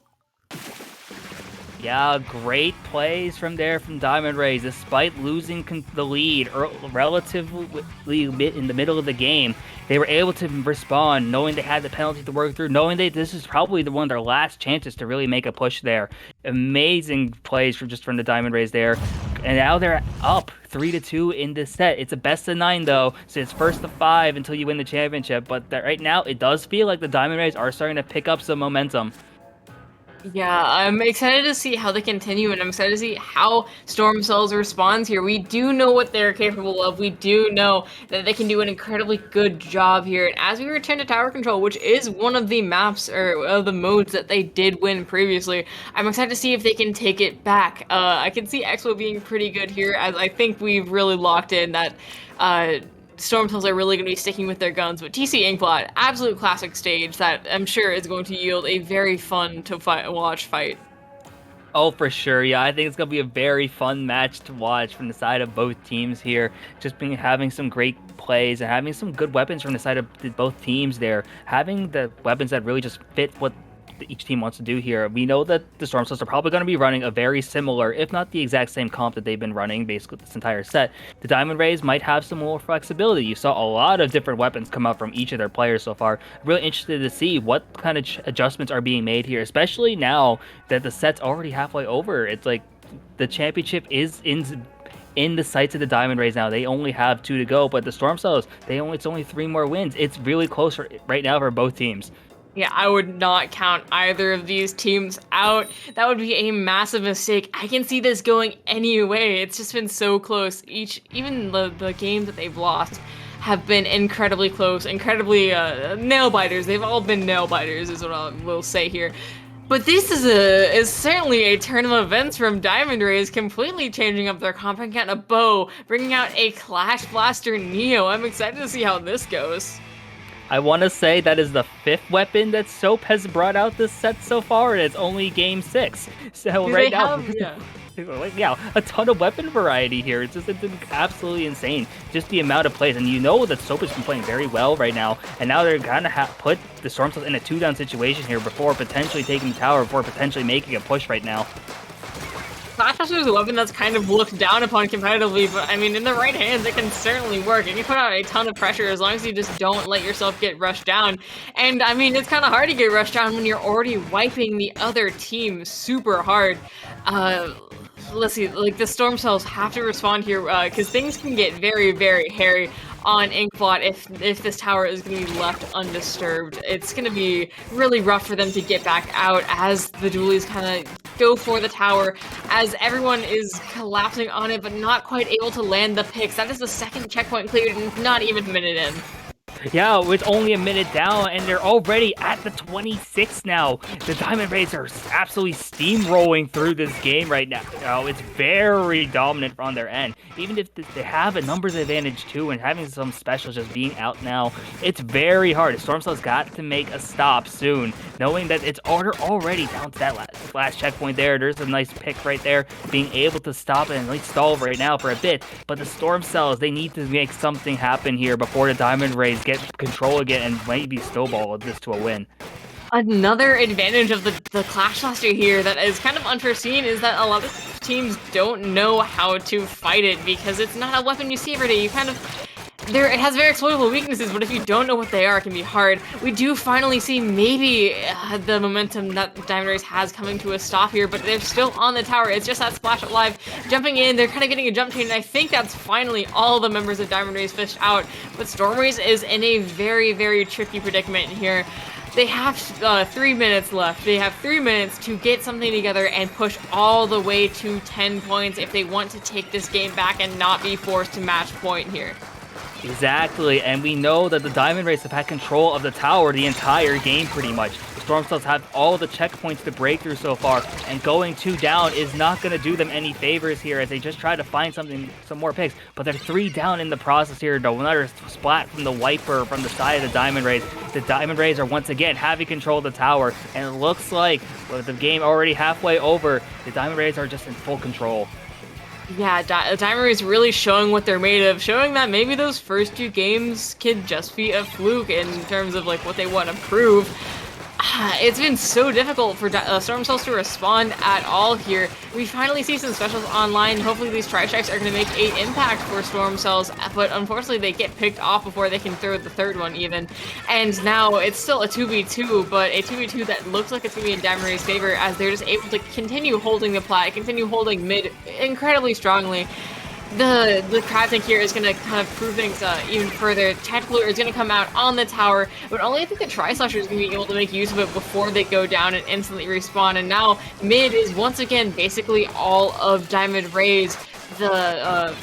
Yeah, great plays from Diamond Rays. Despite losing the lead relatively in the middle of the game, they were able to respond, knowing they had the penalty to work through, knowing this is probably one of their last chances to really make a push there. Amazing plays from the Diamond Rays there. And now they're up 3-2 in this set. It's a best of 9 though, so it's first to 5 until you win the championship. But right now, it does feel like the Diamond Rays are starting to pick up some momentum. Yeah, I'm excited to see how they continue, and I'm excited to see how Storm Cells responds here. We do know what they're capable of. We do know that they can do an incredibly good job here. And as we return to Tower Control, which is one of the maps or of the modes that they did win previously, I'm excited to see if they can take it back. I can see Expo being pretty good here, as I think we've really locked in that Storm Cells are really going to be sticking with their guns, but TC Inkblot, absolute classic stage that I'm sure is going to yield a very fun to watch fight. Oh, for sure. Yeah, I think it's going to be a very fun match to watch from the side of both teams here. Just having some great plays and having some good weapons from the side of both teams there. Having the weapons that really just fit what each team wants to do here. We know that the Storm Cells are probably going to be running a very similar, if not the exact same comp that they've been running basically this entire set. The Diamond Rays might have some more flexibility. You saw a lot of different weapons come out from each of their players so far. Really interested to see what kind of adjustments are being made here, especially now that the set's already halfway over. It's like the championship is in the sights of the Diamond Rays now. They only have 2 to go, but the Storm Cells, it's only 3 more wins. It's really close right now for both teams. Yeah, I would not count either of these teams out. That would be a massive mistake. I can see this going any way. It's just been so close. Even the games that they've lost have been incredibly close, incredibly nail biters. They've all been nail biters, is what I will say here. But this is certainly a turn of events from Diamond Rays, completely changing up their comp, bringing out a bow, bringing out a Clash Blaster Neo. I'm excited to see how this goes. I want to say that is the 5th weapon that Soap has brought out this set so far, and it's only game 6. So right now, yeah, a ton of weapon variety here. It's absolutely insane. Just the amount of plays, and you know that Soap has been playing very well right now, and now they're gonna put the Storm Cells in a 2-down situation here before potentially taking the tower, before potentially making a push right now. Clash Blaster is a weapon that's kind of looked down upon competitively, but I mean, in the right hands, it can certainly work. It can put out a ton of pressure as long as you just don't let yourself get rushed down. And I mean, it's kind of hard to get rushed down when you're already wiping the other team super hard. Let's see, like the Storm Cells have to respond here because things can get very, very hairy on Inkblot if this tower is going to be left undisturbed. It's going to be really rough for them to get back out as the Dualies kind of go for the tower, as everyone is collapsing on it but not quite able to land the picks. That is the 2nd checkpoint cleared and not even a minute in. Yeah, with only a minute down, and they're already at the 26 now. The Diamond Rays are absolutely steamrolling through this game right now. It's very dominant on their end. Even if they have a numbers advantage too, and having some specials just being out now, it's very hard. Storm Cell's got to make a stop soon, knowing that it's already down to that last checkpoint there. There's a nice pick right there, being able to stop it and like stall right now for a bit. But the Storm Cells, they need to make something happen here before the Diamond Rays get control again and maybe snowball this to a win. Another advantage of the Clash Blaster here that is kind of unforeseen is that a lot of teams don't know how to fight it because it's not a weapon you see every day. You kind of it has very exploitable weaknesses, but if you don't know what they are, it can be hard. We do finally see maybe the momentum that Diamond Rays has coming to a stop here, but they're still on the tower. It's just that Splash Up Live jumping in. They're kind of getting a jump chain, and I think that's finally all the members of Diamond Rays fished out. But Storm Rays is in a very, very tricky predicament here. They have 3 minutes left. They have 3 minutes to get something together and push all the way to 10 points if they want to take this game back and not be forced to match point here. Exactly, and we know that the Diamond Rays have had control of the tower the entire game pretty much. The Storm Cells have all the checkpoints to break through so far, and going 2 down is not going to do them any favors here as they just try to find some more picks, but they're 3 down in the process here. No, another splat from the Wiper from the side of the Diamond Rays. The Diamond Rays are once again having control of the tower, and it looks like with the game already halfway over, the Diamond Rays are just in full control. Yeah, Diamond Rays really showing what they're made of, showing that maybe those first 2 games could just be a fluke in terms of like what they want to prove. It's been so difficult for Storm Cells to respond at all here. We finally see some specials online. Hopefully these Tri-Strikes are going to make an impact for Storm Cells, but unfortunately they get picked off before they can throw the 3rd one even. And now it's still a 2v2, but a 2v2 that looks like it's going to be in Diamond Rays' favor as they're just able to continue holding the plat, continue holding mid incredibly strongly. The crab tank here is going to kind of prove things even further. Tactical is going to come out on the tower, but only I think the Tri-Slasher is going to be able to make use of it before they go down and instantly respawn. And now mid is once again basically all of Diamond Rays. The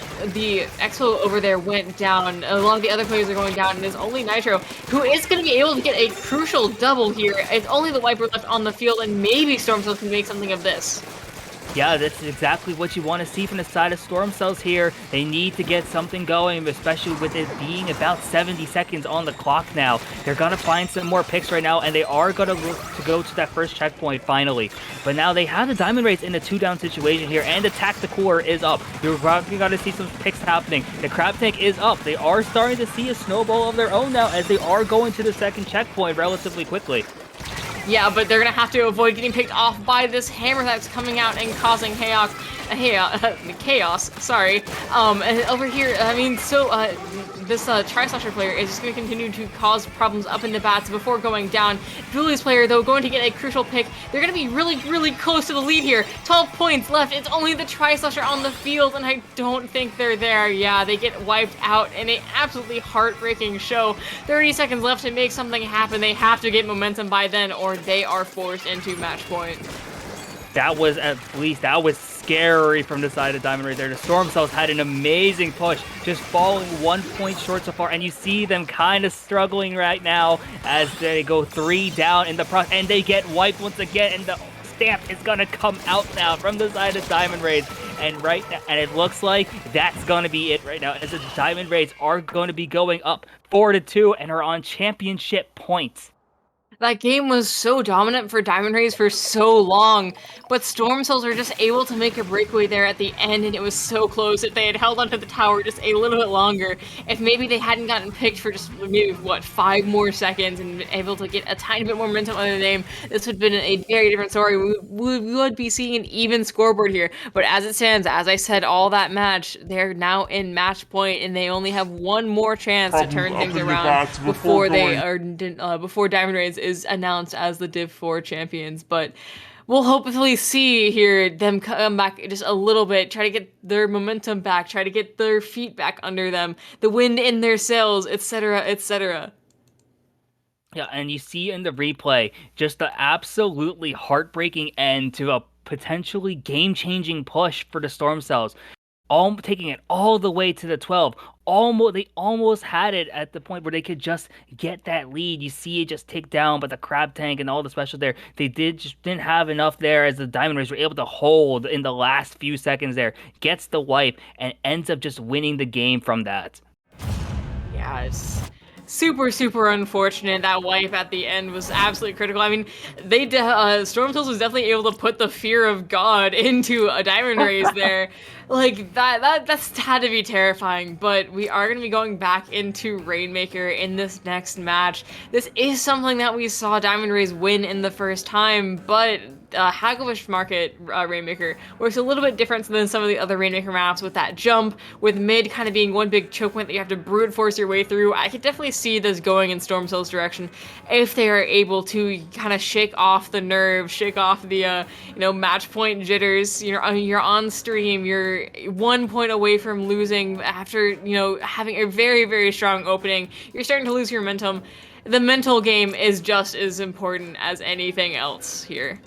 Expo over there went down. A lot of the other players are going down, and there's only Nitro, who is going to be able to get a crucial double here. It's only the Wiper left on the field, and maybe Storm Cells can make something of this. Yeah, that's exactly what you want to see from the side of Storm Cells here. They need to get something going, especially with it being about 70 seconds on the clock now. They're going to find some more picks right now, and they are going to look to go to that first checkpoint finally. But now they have the Diamond Rays in a 2-down situation here, and the Tactical is up. You're probably going to see some picks happening. The Crab Tank is up. They are starting to see a snowball of their own now as they are going to the second checkpoint relatively quickly. Yeah, but they're gonna have to avoid getting picked off by this hammer that's coming out and causing chaos. Sorry. And over here, I mean, so this Tri-Slasher player is just gonna continue to cause problems up in the bats before going down. Julie's player, though, going to get a crucial pick. They're gonna be really, really close to the lead here. 12 points left. It's only the Tri-Slasher on the field, and I don't think they're there. Yeah, they get wiped out in an absolutely heartbreaking show. 30 seconds left to make something happen. They have to get momentum by then, or they are forced into match point. That was scary from the side of Diamond Rays there. The Storm Cells had an amazing push, just falling 1 point short so far, and you see them kind of struggling right now as they go 3 down in the process, and they get wiped once again, and the stamp is gonna come out now from the side of Diamond Rays, and it looks like that's gonna be it right now, as the Diamond Rays are going to be going up 4-2 and are on championship points. That game was so dominant for Diamond Rays for so long, but Storm Cells are just able to make a breakaway there at the end, and it was so close. If they had held onto the tower just a little bit longer, if maybe they hadn't gotten picked for just maybe, 5 more seconds and been able to get a tiny bit more momentum on the name, this would have been a very different story. We would be seeing an even scoreboard here, but as it stands, as I said, all that match, they're now in match point, and they only have one more chance to turn things around before Diamond Rays is announced as the Div 4 champions. But we'll hopefully see here them come back just a little bit, try to get their momentum back, try to get their feet back under them, the wind in their sails, etc., etc. Yeah, and you see in the replay just the absolutely heartbreaking end to a potentially game-changing push for the Storm Cells. Taking it all the way to the 12. They almost had it at the point where they could just get that lead. You see it just tick down, but the Crab Tank and all the specials there, they didn't have enough there as the Diamond Rays were able to hold in the last few seconds there. Gets the wipe and ends up just winning the game from that. Yeah, it's super, super unfortunate. That wipe at the end was absolutely critical. I mean, Storm Cells was definitely able to put the fear of God into a Diamond Rays there. Like, that's had to be terrifying, but we are going to be going back into Rainmaker in this next match. This is something that we saw Diamond Rays win in the first time, but Hagelfish Market Rainmaker works a little bit different than some of the other Rainmaker maps with that jump, with mid kind of being one big choke point that you have to brute force your way through. I could definitely see this going in Storm Cell's direction if they are able to kind of shake off the nerves, shake off the match point jitters. You're on stream, you're 1 point away from losing after having a very, very strong opening. You're starting to lose your momentum. The mental game is just as important as anything else here.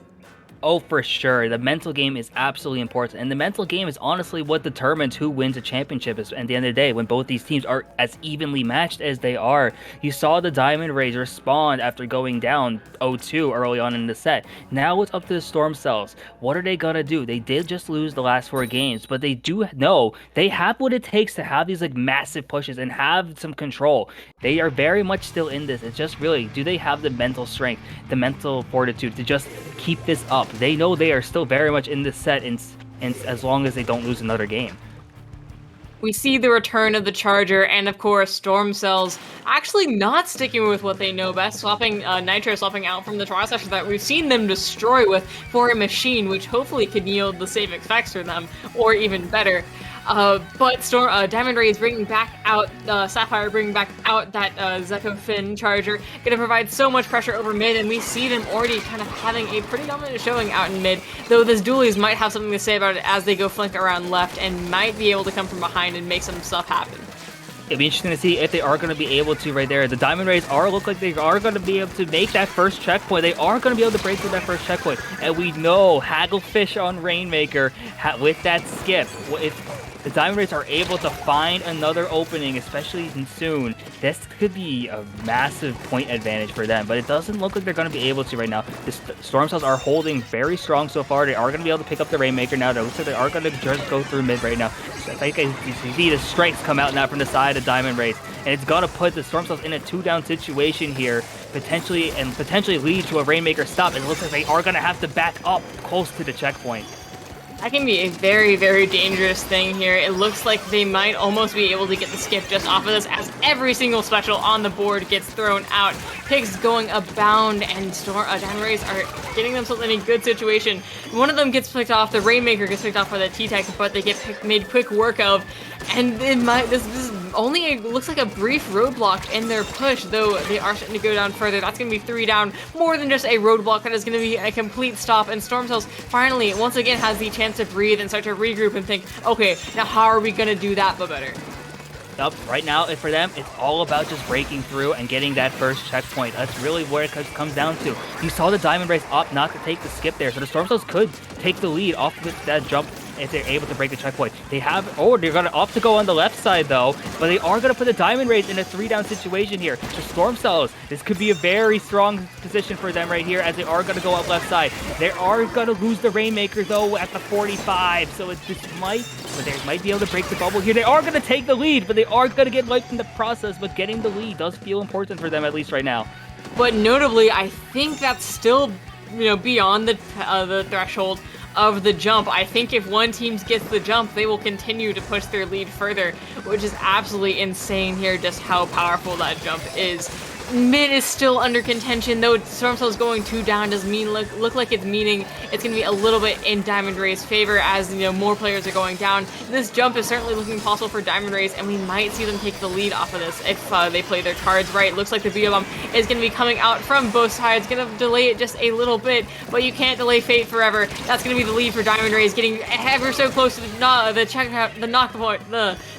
Oh, for sure. The mental game is absolutely important. And the mental game is honestly what determines who wins a championship at the end of the day, when both these teams are as evenly matched as they are. You saw the Diamond Rays respond after going down 0-2 early on in the set. Now it's up to the Storm Cells. What are they gonna do? They did just lose the last 4 games, but they do know they have what it takes to have these massive pushes and have some control. They are very much still in this. It's just really, do they have the mental strength, the mental fortitude to just keep this up? They know they are still very much in this set, and as long as they don't lose another game. We see the return of the Charger, and of course, Storm Cells actually not sticking with what they know best, swapping Nitro, swapping out from the trial session that we've seen them destroy with for a machine, which hopefully could yield the same effects for them, or even better. But Diamond Ray is bringing back out Sapphire, bringing back out that Zeko Finn Charger, gonna provide so much pressure over mid, and we see them already kind of having a pretty dominant showing out in mid, though this Dualies might have something to say about it as they go flank around left and might be able to come from behind and make some stuff happen. It'll be interesting to see if they are going to be able to right there. The Diamond Rays look like they are going to be able to make that first checkpoint. They are going to be able to break through that first checkpoint. And we know Hagelfish on Rainmaker with that skip. If the Diamond Rays are able to find another opening, especially soon, this could be a massive point advantage for them. But it doesn't look like they're going to be able to right now. The Storm Cells are holding very strong so far. They are going to be able to pick up the Rainmaker now. It looks like they are going to just go through mid right now. So I think you see the strikes come out now from the side of Diamond Rays. And it's going to put the Storm Cells in a 2-down situation here, potentially lead to a Rainmaker stop. And it looks like they are going to have to back up close to the checkpoint. That can be a very, very dangerous thing here. It looks like they might almost be able to get the skip just off of this, as every single special on the board gets thrown out. Pigs going abound, and Diamond Rays are getting themselves in a good situation. One of them gets picked off, the Rainmaker gets picked off by the T-Tech, but they get made quick work of. And this is only looks like a brief roadblock in their push, though they are starting to go down further. That's going to be 3 down, more than just a roadblock. That is going to be a complete stop, and Storm Cells finally, once again, has the chance to breathe and start to regroup and think, okay, now how are we going to do that but better? Yep, right now, for them, it's all about just breaking through and getting that first checkpoint. That's really where it comes down to. You saw the Diamond Rays opt not to take the skip there, so the Storm Cells could take the lead off of that jump if they're able to break the checkpoint. They're going to opt to go on the left side, though, but they are going to put the Diamond Rays in a 3-down situation here. The Storm Cells, this could be a very strong position for them right here, as they are going to go up left side. They are going to lose the Rainmaker, though, at the 45, so they might be able to break the bubble here. They are going to take the lead, but they are going to get wiped in the process, but getting the lead does feel important for them, at least right now. But notably, I think that's still, beyond the threshold of the jump. I think if one team gets the jump, they will continue to push their lead further, which is absolutely insane here, just how powerful that jump is. Mid is still under contention, though Storm Cells going 2 down does look like it's meaning it's going to be a little bit in Diamond Ray's favor as more players are going down. This jump is certainly looking possible for Diamond Rays, and we might see them take the lead off of this if they play their cards right. Looks like the Via Bomb is going to be coming out from both sides, going to delay it just a little bit, but you can't delay fate forever. That's going to be the lead for Diamond Rays, getting ever so close to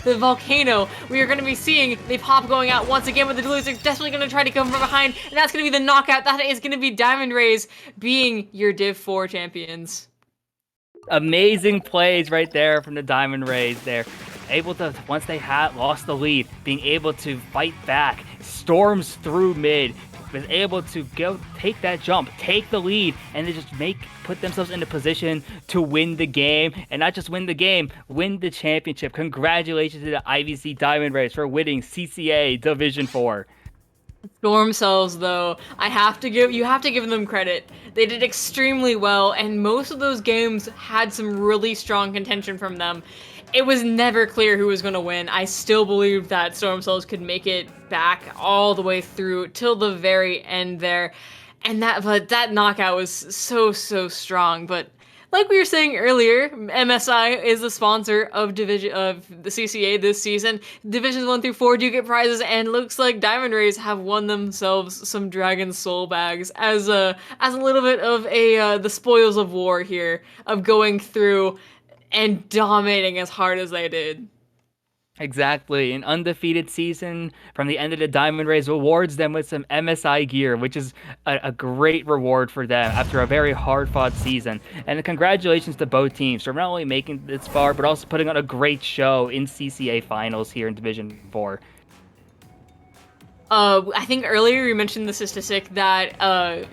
the volcano. We are going to be seeing the pop going out once again, but the Dualies are desperately going to try to come from behind, and that's going to be the knockout. That is going to be Diamond Rays being your Div 4 champions. Amazing plays right there from the Diamond Rays there. Able to, once they had lost the lead, being able to fight back, storms through mid, was able to go take that jump, take the lead, and then just put themselves in a position to win the game, and not just win the game, win the championship. Congratulations to the IVC Diamond Rays for winning CCA Division 4. Storm Cells, though, you have to give them credit. They did extremely well, and most of those games had some really strong contention from them. It was never clear who was going to win. I still believe that Storm Cells could make it back all the way through till the very end there. But that knockout was so strong. But like we were saying earlier, MSI is the sponsor of the CCA this season. Divisions 1 through 4 do get prizes, and looks like Diamond Rays have won themselves some Dragon Soul bags as a little bit of the spoils of war here of going through and dominating as hard as they did. Exactly. An undefeated season from the end of the Diamond Rays rewards them with some MSI gear, which is a great reward for them after a very hard-fought season. And congratulations to both teams for not only making it this far, but also putting on a great show in CCA finals here in Division 4. I think earlier you mentioned the statistic that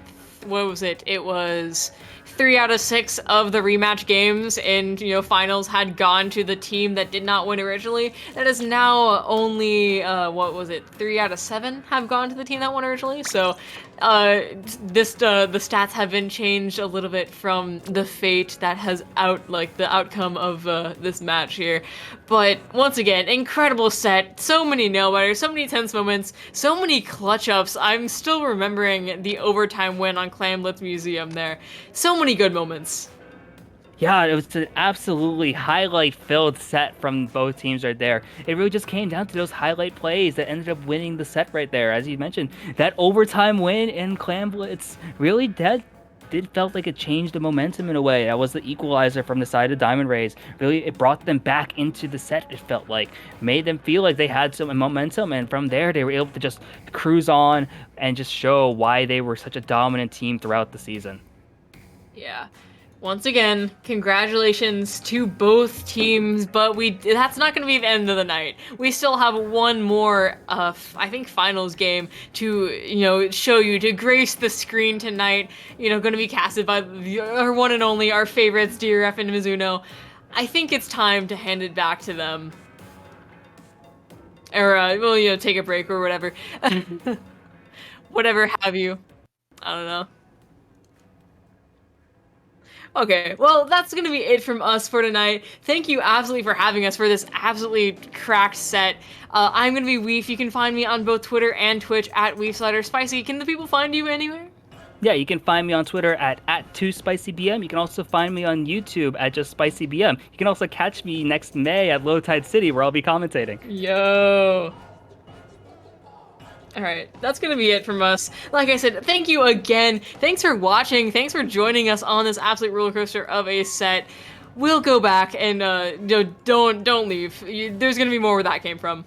what was it? It was 3 out of 6 of the rematch games in finals had gone to the team that did not win originally. That is now only what was it? 3 out of 7 have gone to the team that won originally. So the stats have been changed a little bit from the fate that has the outcome of this match here. But once again, incredible set. So many nail-biters, so many tense moments, so many clutch-ups. I'm still remembering the overtime win on Clan Blitz Museum there. So many good moments. Yeah, it was an absolutely highlight-filled set from both teams right there. It really just came down to those highlight plays that ended up winning the set right there. As you mentioned, that overtime win in Clan Blitz really did felt like it changed the momentum in a way. That was the equalizer from the side of Diamond Rays. Really, it brought them back into the set, it felt like. Made them feel like they had some momentum, and from there, they were able to just cruise on and just show why they were such a dominant team throughout the season. Yeah. Once again, congratulations to both teams, but that's not going to be the end of the night. We still have one more, I think, finals game to, show you, to grace the screen tonight. Going to be casted by our one and only, our favorites, DRF and Mizuno. I think it's time to hand it back to them. Or, take a break or whatever. Whatever have you. I don't know. Okay, well, that's going to be it from us for tonight. Thank you absolutely for having us for this absolutely cracked set. I'm going to be Weef. You can find me on both Twitter and Twitch at WeefSliderSpicy. Can the people find you anywhere? Yeah, you can find me on Twitter at 2SpicyBM. You can also find me on YouTube at just SpicyBM. You can also catch me next May at Low Tide City, where I'll be commentating. Yo! Alright, that's gonna be it from us. Like I said, thank you again. Thanks for watching. Thanks for joining us on this absolute roller coaster of a set. We'll go back and don't leave. There's gonna be more where that came from.